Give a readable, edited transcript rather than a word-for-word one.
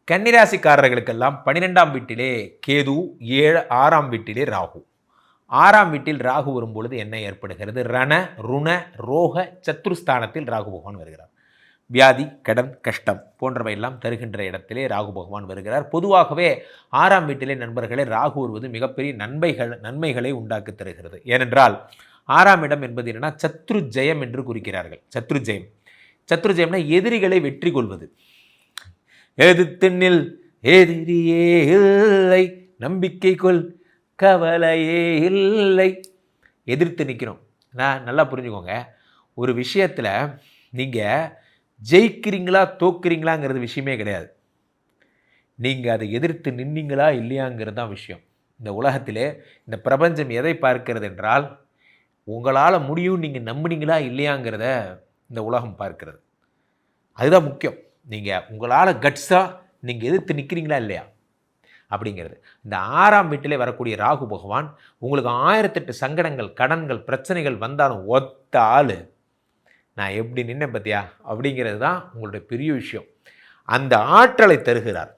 கன்னிராசிக்காரர்களுக்கெல்லாம் 12ஆம் வீட்டிலே கேது, 6ஆம் வீட்டிலே ராகு. 6ஆம் வீட்டில் ராகு வரும்பொழுது என்ன ஏற்படுகிறது? ரண, ருண, ரோக, சத்ருஸ்தானத்தில் ராகு பகவான் வருகிறார். வியாதி, கடன், கஷ்டம் போன்றவையெல்லாம் தருகின்ற இடத்திலே ராகு பகவான் வருகிறார். பொதுவாகவே 6ஆம் வீட்டிலே நண்பர்களே ராகு வருவது மிகப்பெரிய நன்மைகளை உண்டாக்கி தருகிறது. ஏனென்றால் 6ஆம் இடம் என்பது என்னன்னா சத்ரு ஜெயம் என்று குறிக்கிறார்கள். சத்ரு ஜெயம். சத்ரு ஜெயம்னா எதிரிகளை வெற்றி கொள்வது. எதிர்த்தெண்ணில் எதிரியே இல்லை, நம்பிக்கை கொள் கவலையே இல்லை. எதிர்த்து நிற்கிறோம். நான் நல்லா புரிஞ்சுக்கோங்க, ஒரு விஷயத்தில் நீங்கள் ஜெயிக்கிறீங்களா தோக்குறீங்களாங்கிறது விஷயமே கிடையாது. நீங்கள் அதை எதிர்த்து நின்னீங்களா இல்லையாங்கிறது தான் விஷயம். இந்த உலகத்திலே இந்த பிரபஞ்சம் எதை பார்க்கிறது என்றால் உங்களால் முடியும் நீங்கள் நம்புனீங்களா இல்லையாங்கிறத இந்த உலகம் பார்க்கிறது. அதுதான் முக்கியம். நீங்கள் உங்களால் கட்ஸாக நீங்கள் எதிர்த்து நிற்கிறீங்களா இல்லையா அப்படிங்கிறது. இந்த 6ஆம் வீட்டிலே வரக்கூடிய ராகு பகவான் உங்களுக்கு 1008 சங்கடங்கள், கடன்கள், பிரச்சனைகள் வந்தாலும் ஒத்த ஆள் நான் எப்படி நின்ன பத்தியா அப்படிங்கிறது தான் உங்களுடைய பெரிய விஷயம். அந்த ஆற்றலை தருகிறார்.